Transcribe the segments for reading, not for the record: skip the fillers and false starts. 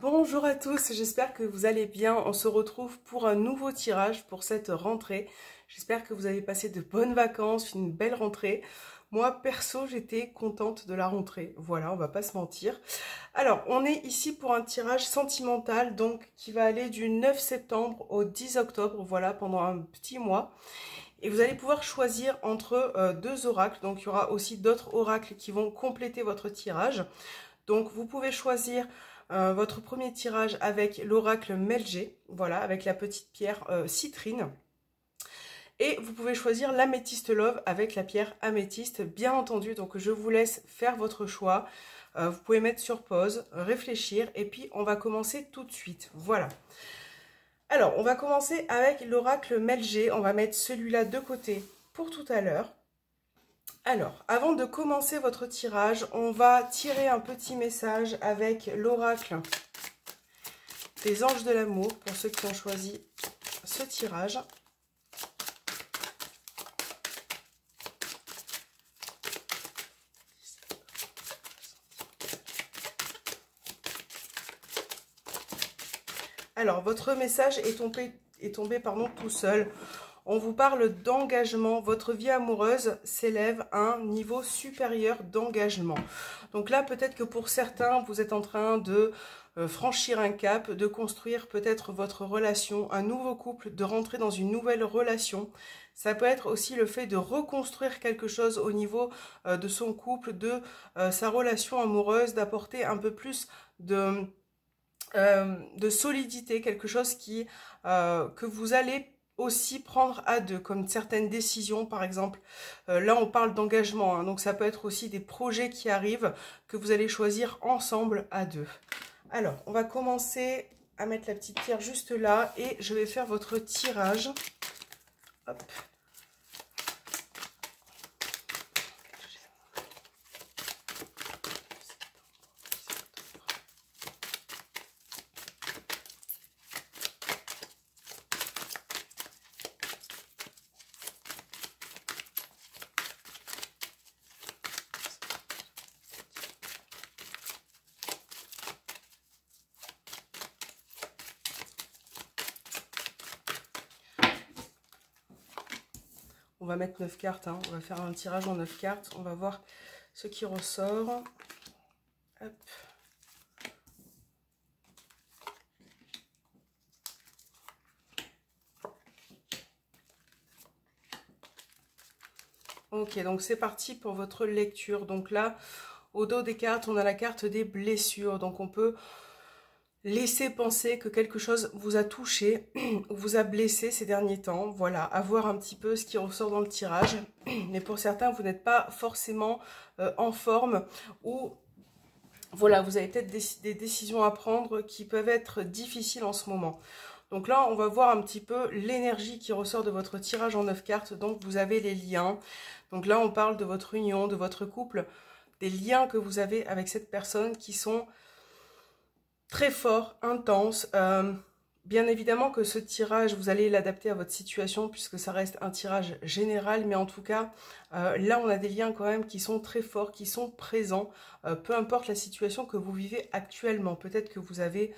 Bonjour à tous, j'espère que vous allez bien. On se retrouve pour un nouveau tirage pour cette rentrée. J'espère que vous avez passé de bonnes vacances, une belle rentrée. Moi, perso, j'étais contente de la rentrée. Voilà, on va pas se mentir. Alors, on est ici pour un tirage sentimental, donc qui va aller du 9 septembre au 10 octobre, voilà, pendant un petit mois. Et vous allez pouvoir choisir entre deux oracles. Donc, il y aura aussi d'autres oracles qui vont compléter votre tirage. Donc, vous pouvez choisir votre premier tirage avec l'oracle Melgé, voilà, avec la petite pierre citrine. Et vous pouvez choisir l'améthyste love avec la pierre améthyste, bien entendu. Donc je vous laisse faire votre choix. Vous pouvez mettre sur pause, réfléchir, et puis on va commencer tout de suite. Voilà. Alors, on va commencer avec l'oracle Melgé. On va mettre celui-là de côté pour tout à l'heure. Alors, avant de commencer votre tirage, on va tirer un petit message avec l'oracle des anges de l'amour pour ceux qui ont choisi ce tirage. Alors, votre message est tombé tout seul. On vous parle d'engagement. Votre vie amoureuse s'élève à un niveau supérieur d'engagement. Donc là, peut-être que pour certains, vous êtes en train de franchir un cap, de construire peut-être votre relation, un nouveau couple, de rentrer dans une nouvelle relation. Ça peut être aussi le fait de reconstruire quelque chose au niveau de son couple, de sa relation amoureuse, d'apporter un peu plus de solidité, quelque chose que vous allez aussi prendre à deux, comme certaines décisions par exemple. Là on parle d'engagement, hein, donc ça peut être aussi des projets qui arrivent que vous allez choisir ensemble à deux. Alors on va commencer à mettre la petite pierre juste là et je vais faire votre tirage. Hop. On va mettre 9 cartes, hein. On va faire un tirage en 9 cartes. On va voir ce qui ressort. Hop. Ok, donc c'est parti pour votre lecture. Donc là, au dos des cartes, on a la carte des blessures. Donc on peut laisser penser que quelque chose vous a touché, vous a blessé ces derniers temps. Voilà, à voir un petit peu ce qui ressort dans le tirage. Mais pour certains, vous n'êtes pas forcément en forme ou voilà, vous avez peut-être des décisions à prendre qui peuvent être difficiles en ce moment. Donc là, on va voir un petit peu l'énergie qui ressort de votre tirage en 9 cartes. Donc vous avez les liens. Donc là, on parle de votre union, de votre couple, des liens que vous avez avec cette personne qui sont très forts, intenses. Bien évidemment que ce tirage, vous allez l'adapter à votre situation puisque ça reste un tirage général. Mais en tout cas, là, on a des liens quand même qui sont très forts, qui sont présents. Peu importe la situation que vous vivez actuellement. Peut-être que vous avez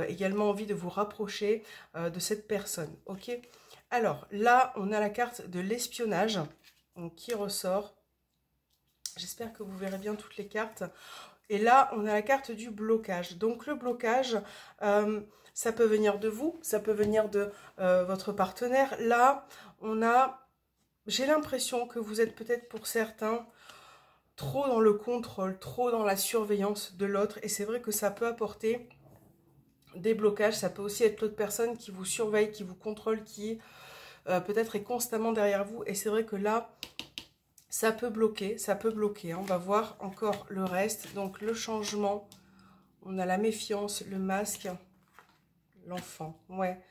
également envie de vous rapprocher de cette personne. Ok. Alors là, on a la carte de l'espionnage qui ressort. J'espère que vous verrez bien toutes les cartes. Et là, on a la carte du blocage. Donc le blocage, ça peut venir de vous, ça peut venir de votre partenaire. Là, j'ai l'impression que vous êtes peut-être pour certains trop dans le contrôle, trop dans la surveillance de l'autre. Et c'est vrai que ça peut apporter des blocages. Ça peut aussi être l'autre personne qui vous surveille, qui vous contrôle, qui peut-être est constamment derrière vous. Et c'est vrai que là, ça peut bloquer, ça peut bloquer. On va voir encore le reste. Donc le changement, on a la méfiance, le masque, l'enfant. Ouais.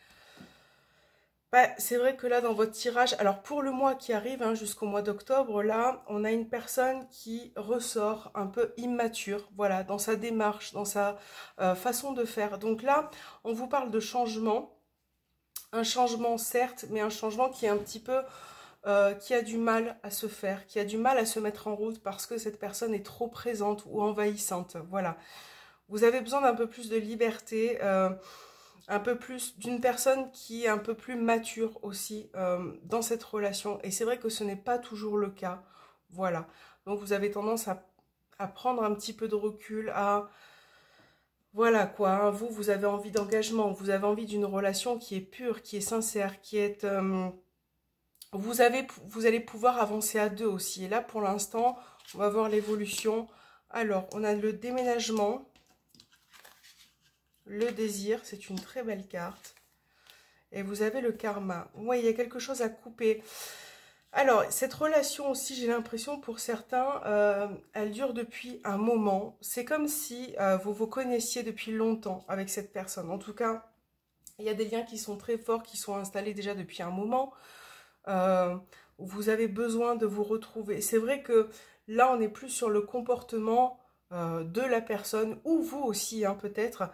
Bah, c'est vrai que là, dans votre tirage, alors pour le mois qui arrive, hein, jusqu'au mois d'octobre, là, on a une personne qui ressort un peu immature, voilà, dans sa démarche, dans sa façon de faire. Donc là, on vous parle de changement. Un changement, certes, mais un changement qui est un petit peu... qui a du mal à se faire, qui a du mal à se mettre en route parce que cette personne est trop présente ou envahissante. Voilà. vous avez besoin d'un peu plus de liberté, un peu plus d'une personne qui est un peu plus mature aussi dans cette relation. Et c'est vrai que ce n'est pas toujours le cas. Voilà. Donc vous avez tendance à prendre un petit peu de recul, à... Voilà quoi, hein. Vous avez envie d'engagement, vous avez envie d'une relation qui est pure, qui est sincère, qui est... vous allez pouvoir avancer à deux aussi. Et là, pour l'instant, on va voir l'évolution. Alors, on a le déménagement, le désir, c'est une très belle carte. Et vous avez le karma. Ouais, il y a quelque chose à couper. Alors, cette relation aussi, j'ai l'impression, pour certains, elle dure depuis un moment. C'est comme si vous vous connaissiez depuis longtemps avec cette personne. En tout cas, il y a des liens qui sont très forts, qui sont installés déjà depuis un moment. Vous avez besoin de vous retrouver. C'est vrai que là, on est plus sur le comportement de la personne, ou vous aussi, hein, peut-être.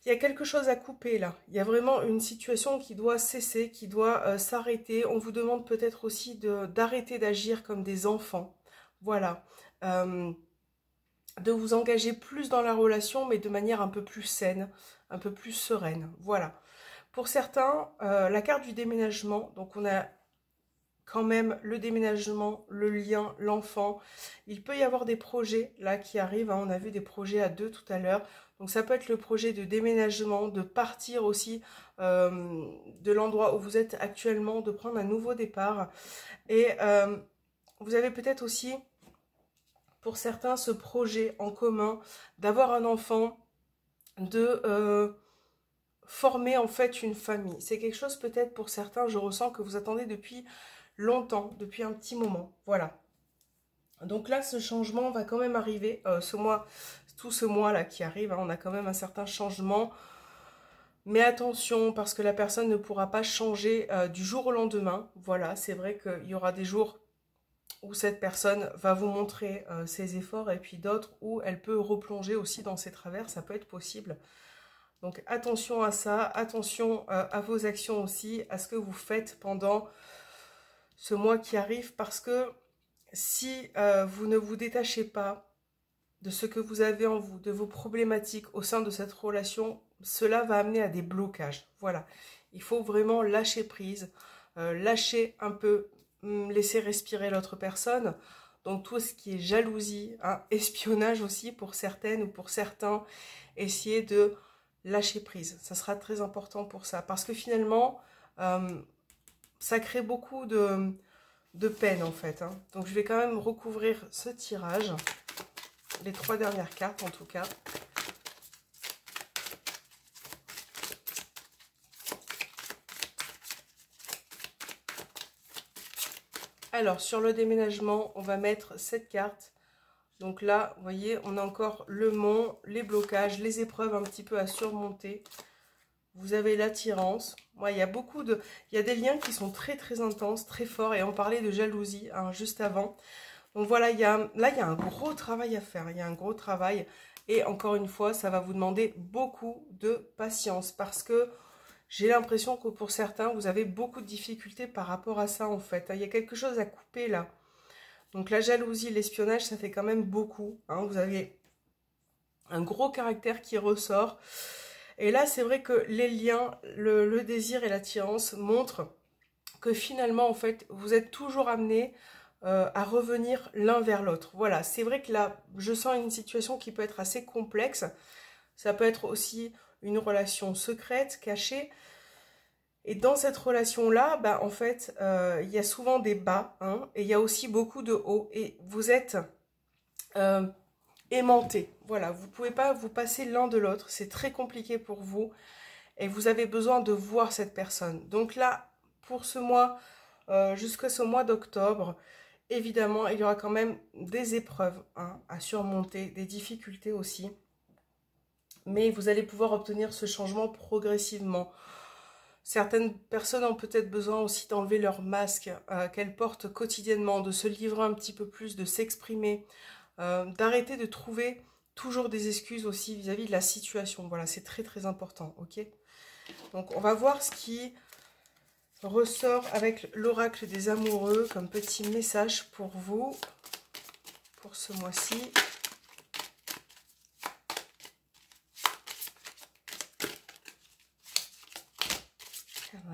Il y a quelque chose à couper là. Il y a vraiment une situation qui doit cesser, qui doit s'arrêter. On vous demande peut-être aussi d'arrêter d'agir comme des enfants. Voilà. De vous engager plus dans la relation, mais de manière un peu plus saine, un peu plus sereine. Voilà. Pour certains, la carte du déménagement, donc on a quand même le déménagement, le lien, l'enfant. Il peut y avoir des projets là qui arrivent, hein. On a vu des projets à deux tout à l'heure. Donc ça peut être le projet de déménagement, de partir aussi de l'endroit où vous êtes actuellement, de prendre un nouveau départ. Et vous avez peut-être aussi, pour certains, ce projet en commun d'avoir un enfant, de former en fait une famille. C'est quelque chose peut-être pour certains, je ressens que vous attendez depuis longtemps, depuis un petit moment. Voilà. Donc là, ce changement va quand même arriver. Tout ce mois-là qui arrive, hein, on a quand même un certain changement. Mais attention, parce que la personne ne pourra pas changer du jour au lendemain. Voilà, c'est vrai qu'il y aura des jours où cette personne va vous montrer ses efforts et puis d'autres où elle peut replonger aussi dans ses travers. Ça peut être possible. Donc attention à ça, attention à vos actions aussi, à ce que vous faites pendant ce mois qui arrive, parce que si vous ne vous détachez pas de ce que vous avez en vous, de vos problématiques au sein de cette relation, cela va amener à des blocages. Voilà, il faut vraiment lâcher prise, lâcher un peu, laisser respirer l'autre personne. Donc tout ce qui est jalousie, hein, espionnage aussi pour certaines ou pour certains, essayer de lâcher prise. Ça sera très important pour ça, parce que finalement, ça crée beaucoup de peine en fait, hein. Donc je vais quand même recouvrir ce tirage, les 3 dernières cartes en tout cas. Alors sur le déménagement, on va mettre cette carte. Donc là, vous voyez, on a encore le mont, les blocages, les épreuves un petit peu à surmonter. Vous avez l'attirance. Moi, il y a des liens qui sont très très intenses, très forts. Et on parlait de jalousie hein, juste avant. Donc voilà, là, il y a un gros travail à faire. Il y a un gros travail. Et encore une fois, ça va vous demander beaucoup de patience. Parce que j'ai l'impression que pour certains, vous avez beaucoup de difficultés par rapport à ça en fait. Il y a quelque chose à couper là. Donc la jalousie, l'espionnage, ça fait quand même beaucoup. Hein. Vous avez un gros caractère qui ressort. Et là, c'est vrai que les liens, le désir et l'attirance montrent que finalement, en fait, vous êtes toujours amenés à revenir l'un vers l'autre. Voilà, c'est vrai que là, je sens une situation qui peut être assez complexe. Ça peut être aussi une relation secrète, cachée. Et dans cette relation-là, bah, en fait, il y a souvent des bas, hein, et il y a aussi beaucoup de hauts. Et vous êtes aimantés. Voilà, vous ne pouvez pas vous passer l'un de l'autre. C'est très compliqué pour vous. Et vous avez besoin de voir cette personne. Donc là, pour ce mois, jusqu'à ce mois d'octobre, évidemment, il y aura quand même des épreuves hein, à surmonter, des difficultés aussi. Mais vous allez pouvoir obtenir ce changement progressivement. Certaines personnes ont peut-être besoin aussi d'enlever leur masque qu'elles portent quotidiennement, de se livrer un petit peu plus, de s'exprimer, d'arrêter de trouver toujours des excuses aussi vis-à-vis de la situation. Voilà, c'est très très important, ok? Donc on va voir ce qui ressort avec l'oracle des amoureux comme petit message pour vous, pour ce mois-ci.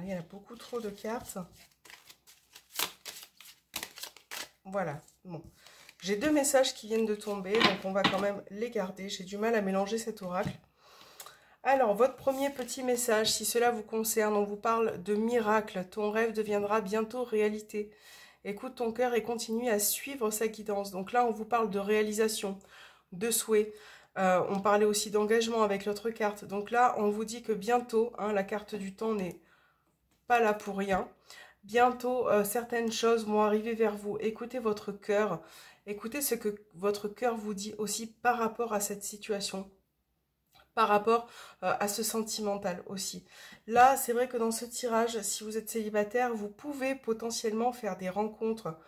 Il y a beaucoup trop de cartes. Voilà, bon. J'ai 2 messages qui viennent de tomber, donc on va quand même les garder. J'ai du mal à mélanger cet oracle. Alors, votre premier petit message, si cela vous concerne, on vous parle de miracle. Ton rêve deviendra bientôt réalité. Écoute ton cœur et continue à suivre sa guidance. Donc là, on vous parle de réalisation, de souhait. On parlait aussi d'engagement avec l'autre carte. Donc là, on vous dit que bientôt, hein, la carte du temps n'est pas là pour rien. Bientôt, certaines choses vont arriver vers vous. Écoutez votre cœur. Écoutez ce que votre cœur vous dit aussi par rapport à cette situation. Par rapport à ce sentimental aussi. Là, c'est vrai que dans ce tirage, si vous êtes célibataire, vous pouvez potentiellement faire des rencontres.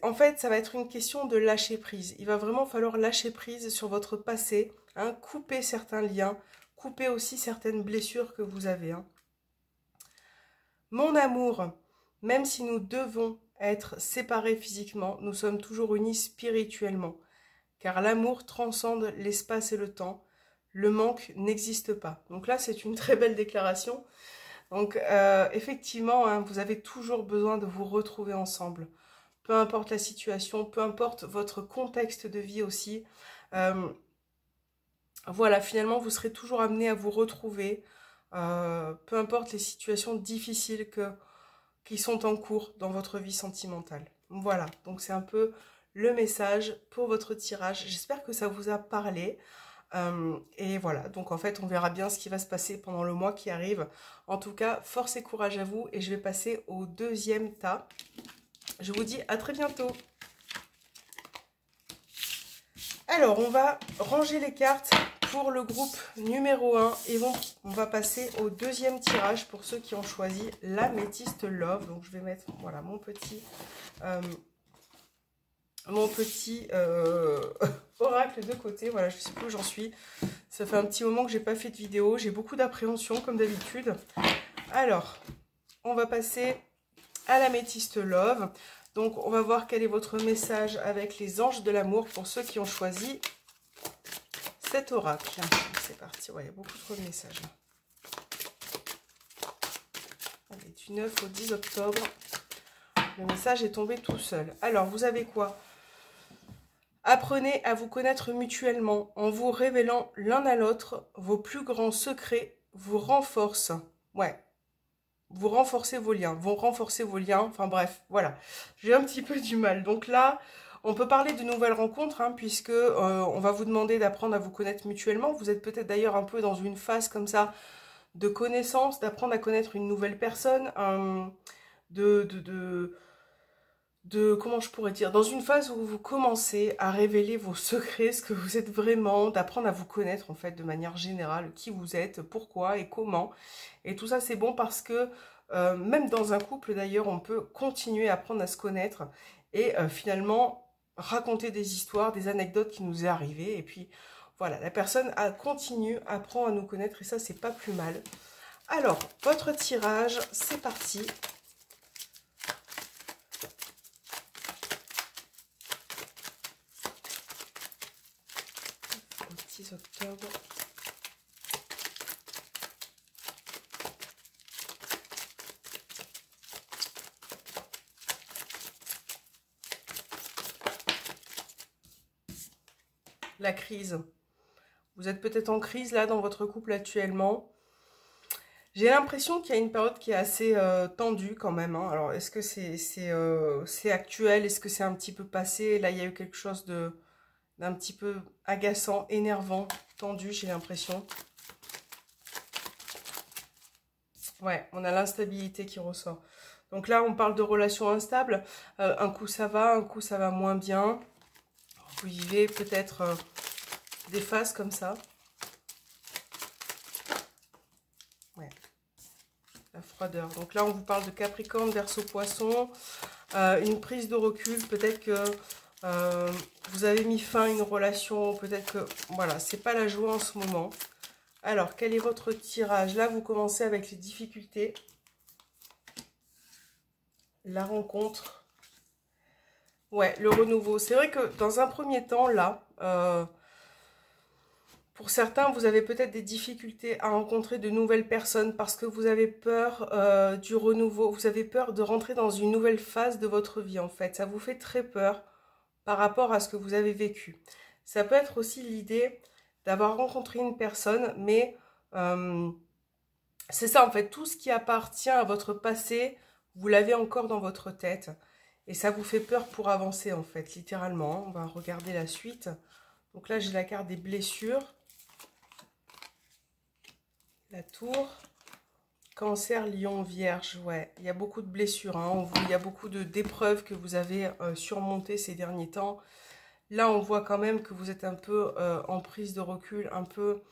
En fait, ça va être une question de lâcher prise. Il va vraiment falloir lâcher prise sur votre passé, hein, couper certains liens, couper aussi certaines blessures que vous avez. Hein. Mon amour, même si nous devons être séparés physiquement, nous sommes toujours unis spirituellement. Car l'amour transcende l'espace et le temps. Le manque n'existe pas. Donc là, c'est une très belle déclaration. Donc, effectivement, hein, vous avez toujours besoin de vous retrouver ensemble. Peu importe la situation, peu importe votre contexte de vie aussi. Voilà, finalement, vous serez toujours amené à vous retrouver. Peu importe les situations difficiles qui sont en cours dans votre vie sentimentale. Voilà, donc c'est un peu le message pour votre tirage. J'espère que ça vous a parlé. Et voilà, donc en fait, on verra bien ce qui va se passer pendant le mois qui arrive. En tout cas, force et courage à vous. Et je vais passer au deuxième tas. Je vous dis à très bientôt. Alors, on va ranger les cartes pour le groupe numéro 1. Et on va passer au deuxième tirage pour ceux qui ont choisi l'Améthyste Love. Donc, je vais mettre, voilà, mon petit oracle de côté. Voilà, je sais plus où j'en suis. Ça fait un petit moment que j'ai pas fait de vidéo. J'ai beaucoup d'appréhension comme d'habitude. Alors, on va passer à l'Améthyste Love. Donc, on va voir quel est votre message avec les anges de l'amour pour ceux qui ont choisi cet oracle. C'est parti. Ouais, il y a beaucoup trop de messages. Allez, du 9 au 10 octobre. Le message est tombé tout seul. Alors, vous avez quoi? Apprenez à vous connaître mutuellement en vous révélant l'un à l'autre vos plus grands secrets, vous renforcent. Ouais, vous renforcez vos liens, vont renforcer vos liens. Enfin bref, voilà. J'ai un petit peu du mal. Donc là, on peut parler de nouvelles rencontres, hein, puisque on va vous demander d'apprendre à vous connaître mutuellement. Vous êtes peut-être d'ailleurs un peu dans une phase comme ça de connaissance, d'apprendre à connaître une nouvelle personne, comment je pourrais dire, dans une phase où vous commencez à révéler vos secrets, ce que vous êtes vraiment, d'apprendre à vous connaître en fait de manière générale, qui vous êtes, pourquoi et comment. Et tout ça c'est bon parce que même dans un couple d'ailleurs, on peut continuer à apprendre à se connaître et finalement raconter des histoires, des anecdotes qui nous est arrivées. Et puis voilà, la personne continue, apprend à nous connaître et ça c'est pas plus mal. Alors, votre tirage, c'est parti. 6 octobre. La crise. Vous êtes peut-être en crise là dans votre couple actuellement. J'ai l'impression qu'il y a une période qui est assez tendue quand même. Hein. Alors, est-ce que c'est actuel? Est-ce que c'est un petit peu passé? Là, il y a eu quelque chose d'un petit peu agaçant, énervant, tendu, j'ai l'impression. Ouais, on a l'instabilité qui ressort. Donc là, on parle de relations instables. Un coup, ça va moins bien. Vous vivez peut-être des phases comme ça. Ouais. La froideur. Donc là, on vous parle de Capricorne, Verseau, Poisson. Une prise de recul. Peut-être que vous avez mis fin à une relation. Peut-être que, voilà, c'est pas la joie en ce moment. Alors, quel est votre tirage? Là, vous commencez avec les difficultés. La rencontre. Ouais, le renouveau. C'est vrai que dans un premier temps, là, Pour certains, vous avez peut-être des difficultés à rencontrer de nouvelles personnes parce que vous avez peur du renouveau, vous avez peur de rentrer dans une nouvelle phase de votre vie en fait. Ça vous fait très peur par rapport à ce que vous avez vécu. Ça peut être aussi l'idée d'avoir rencontré une personne, mais c'est ça en fait, tout ce qui appartient à votre passé, vous l'avez encore dans votre tête. Et ça vous fait peur pour avancer en fait, littéralement. On va regarder la suite. Donc là, j'ai la carte des blessures. La tour, Cancer, Lion, Vierge, ouais, il y a beaucoup de blessures, hein, il y a beaucoup d'épreuves que vous avez surmontées ces derniers temps. Là, on voit quand même que vous êtes un peu en prise de recul, un peu...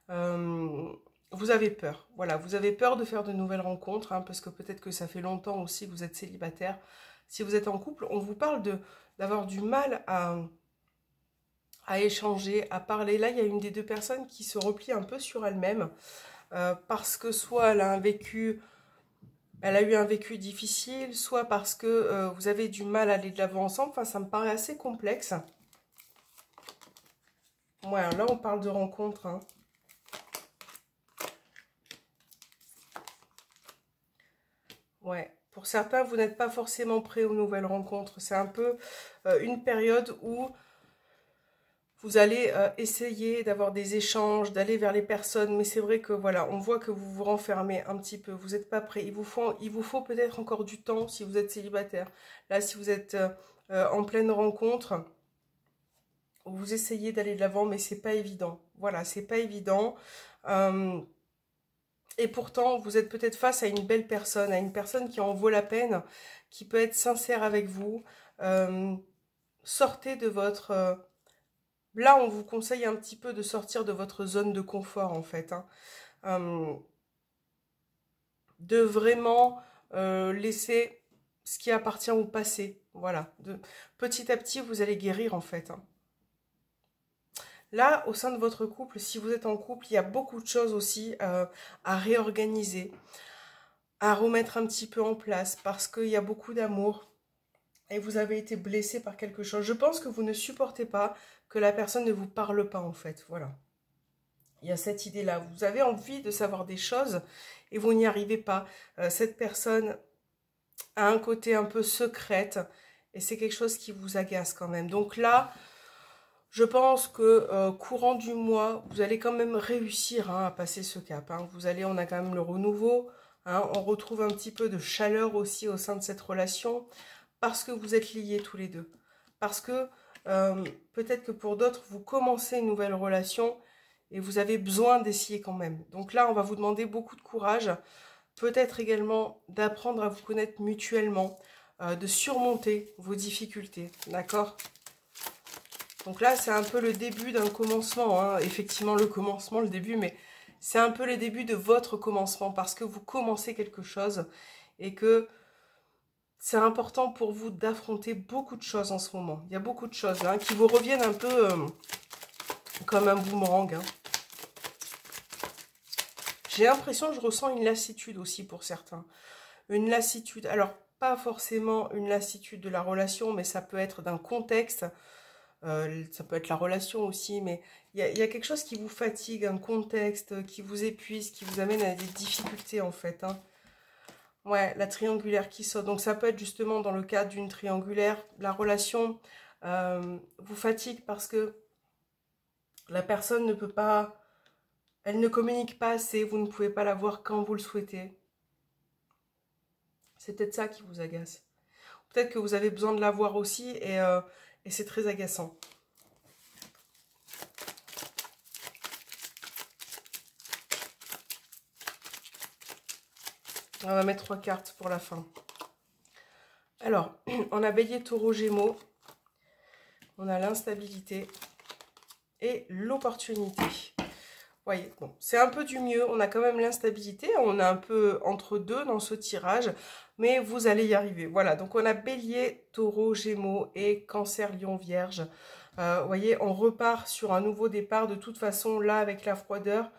vous avez peur, voilà, vous avez peur de faire de nouvelles rencontres, hein, parce que peut-être que ça fait longtemps aussi que vous êtes célibataire. Si vous êtes en couple, on vous parle d'avoir du mal à échanger, à parler. Là, il y a une des deux personnes qui se replie un peu sur elle-même. Parce que soit elle a eu un vécu difficile, soit parce que vous avez du mal à aller de l'avant ensemble. Enfin, ça me paraît assez complexe. Ouais, là, on parle de rencontre. Hein. Ouais, pour certains, vous n'êtes pas forcément prêts aux nouvelles rencontres. C'est un peu une période où vous allez essayer d'avoir des échanges, d'aller vers les personnes, mais c'est vrai que voilà, on voit que vous vous renfermez un petit peu, vous n'êtes pas prêt. Il vous faut peut-être encore du temps si vous êtes célibataire. Là, si vous êtes en pleine rencontre, vous essayez d'aller de l'avant, mais c'est pas évident. Voilà, c'est pas évident. Et pourtant, vous êtes peut-être face à une belle personne, à une personne qui en vaut la peine, qui peut être sincère avec vous. Sortez de votre... Là, on vous conseille un petit peu de sortir de votre zone de confort, en fait. Hein. De vraiment laisser ce qui appartient au passé. Voilà. Petit à petit, vous allez guérir, en fait. Hein. Là, au sein de votre couple, si vous êtes en couple, il y a beaucoup de choses aussi à réorganiser, à remettre un petit peu en place, parce qu'il y a beaucoup d'amour. Et vous avez été blessé par quelque chose. Je pense que vous ne supportez pas que la personne ne vous parle pas, en fait. Voilà. Il y a cette idée-là. Vous avez envie de savoir des choses et vous n'y arrivez pas. Cette personne a un côté un peu secrète et c'est quelque chose qui vous agace quand même. Donc là, je pense que courant du mois, vous allez quand même réussir à passer ce cap. Hein. On a quand même le renouveau. Hein. On retrouve un petit peu de chaleur aussi au sein de cette relation. Parce que vous êtes liés tous les deux. Parce que peut-être que pour d'autres, vous commencez une nouvelle relation et vous avez besoin d'essayer quand même. Donc là, on va vous demander beaucoup de courage. Peut-être également d'apprendre à vous connaître mutuellement, de surmonter vos difficultés. D'accord ? Donc là, c'est un peu le début d'un commencement. Hein. Effectivement, le commencement, le début, mais c'est un peu le début de votre commencement parce que vous commencez quelque chose et que... C'est important pour vous d'affronter beaucoup de choses en ce moment. Il y a beaucoup de choses hein, qui vous reviennent un peu comme un boomerang. Hein. J'ai l'impression, je ressens une lassitude aussi pour certains. Une lassitude, alors pas forcément une lassitude de la relation, mais ça peut être d'un contexte. Ça peut être la relation aussi, mais il y a quelque chose qui vous fatigue, un contexte qui vous épuise, qui vous amène à des difficultés en fait. Hein. Ouais, la triangulaire qui saute. Donc ça peut être justement dans le cadre d'une triangulaire. La relation vous fatigue parce que la personne ne peut pas... Elle ne communique pas assez. Vous ne pouvez pas la voir quand vous le souhaitez. C'est peut-être ça qui vous agace. Peut-être que vous avez besoin de la voir aussi et c'est très agaçant. On va mettre 3 cartes pour la fin. Alors, on a Bélier, Taureau, Gémeaux. On a l'instabilité et l'opportunité. Voyez, bon, c'est un peu du mieux. On a quand même l'instabilité. On est un peu entre deux dans ce tirage. Mais vous allez y arriver. Voilà, donc on a Bélier, Taureau, Gémeaux et Cancer, Lion, Vierge. Vous voyez, on repart sur un nouveau départ. De toute façon, là, avec la froideur...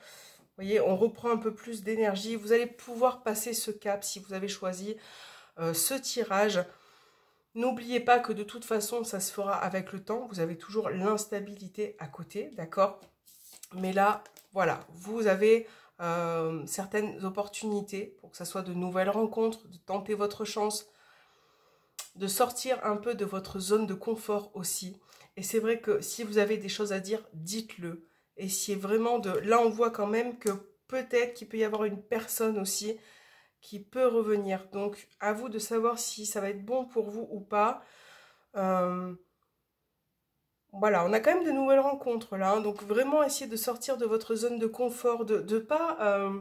Vous voyez, on reprend un peu plus d'énergie. Vous allez pouvoir passer ce cap si vous avez choisi ce tirage. N'oubliez pas que de toute façon, ça se fera avec le temps. Vous avez toujours l'instabilité à côté, d'accord? Mais là, voilà, vous avez certaines opportunités pour que ça soit de nouvelles rencontres, de tenter votre chance, de sortir un peu de votre zone de confort aussi. Et c'est vrai que si vous avez des choses à dire, dites-le. Et si vraiment de... Là, on voit quand même que peut-être qu'il peut y avoir une personne aussi qui peut revenir. Donc, à vous de savoir si ça va être bon pour vous ou pas. Euh, voilà, on a quand même de nouvelles rencontres là, hein. Donc, vraiment essayer de sortir de votre zone de confort, de pas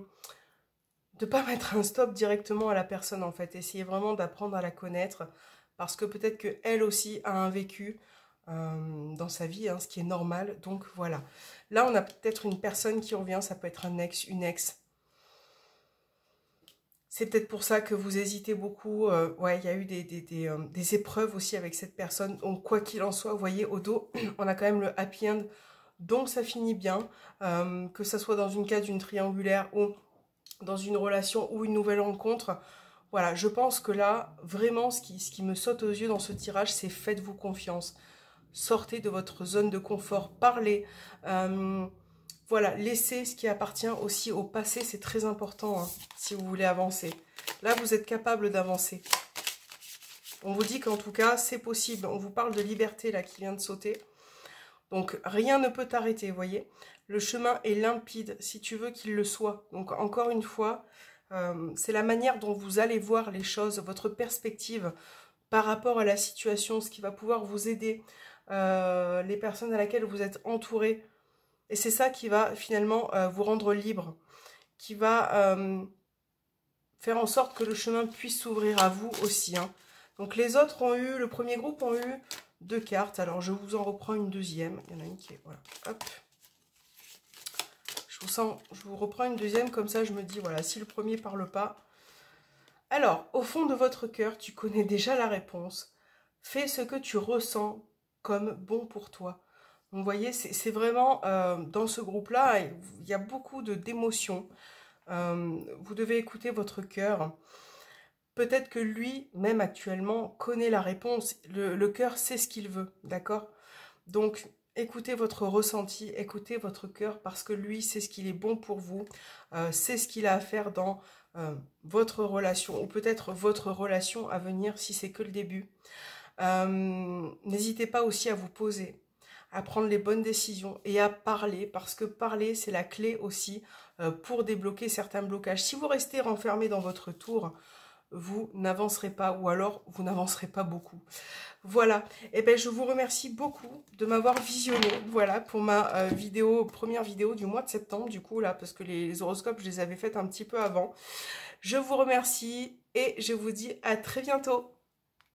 mettre un stop directement à la personne en fait. Essayez vraiment d'apprendre à la connaître parce que peut-être qu'elle aussi a un vécu dans sa vie, hein, ce qui est normal. Donc voilà. Là, on a peut-être une personne qui revient, ça peut être un ex, une ex. C'est peut-être pour ça que vous hésitez beaucoup. Ouais, il y a eu des épreuves aussi avec cette personne. Donc quoi qu'il en soit, vous voyez, au dos, on a quand même le happy end. Donc ça finit bien, que ça soit dans une case d'une triangulaire ou dans une relation ou une nouvelle rencontre. Voilà, je pense que là, vraiment, ce qui me saute aux yeux dans ce tirage, c'est faites-vous confiance. Sortez de votre zone de confort, parlez. Voilà, laissez ce qui appartient aussi au passé, c'est très important hein, si vous voulez avancer. Là, vous êtes capable d'avancer. On vous dit qu'en tout cas, c'est possible. On vous parle de liberté là qui vient de sauter. Donc, rien ne peut t'arrêter, vous voyez. Le chemin est limpide, si tu veux qu'il le soit. Donc, encore une fois, c'est la manière dont vous allez voir les choses, votre perspective par rapport à la situation, ce qui va pouvoir vous aider, les personnes à laquelle vous êtes entouré. Et c'est ça qui va finalement vous rendre libre, qui va faire en sorte que le chemin puisse s'ouvrir à vous aussi, hein. Donc les autres ont eu, le premier groupe ont eu 2 cartes. Alors je vous en reprends une deuxième. Il y en a une qui est, voilà, hop. Je vous reprends une deuxième, comme ça je me dis, voilà, si le premier parle pas. Alors, au fond de votre cœur, tu connais déjà la réponse. Fais ce que tu ressens comme bon pour toi. Donc, vous voyez, c'est vraiment, dans ce groupe-là, il y a beaucoup d'émotions. Vous devez écouter votre cœur. Peut-être que lui, même actuellement, connaît la réponse. Le cœur sait ce qu'il veut, d'accord? Donc, écoutez votre ressenti, écoutez votre cœur, parce que lui, c'est ce qu'il est bon pour vous. C'est ce qu'il a à faire dans votre relation, ou peut-être votre relation à venir, si c'est que le début. N'hésitez pas aussi à vous poser, à prendre les bonnes décisions et à parler, parce que parler, c'est la clé aussi pour débloquer certains blocages. Si vous restez renfermé dans votre tour, vous n'avancerez pas, ou alors vous n'avancerez pas beaucoup. Voilà, et ben je vous remercie beaucoup de m'avoir visionné, voilà, pour ma première vidéo du mois de septembre, du coup, là, parce que les horoscopes, je les avais faites un petit peu avant. Je vous remercie et je vous dis à très bientôt.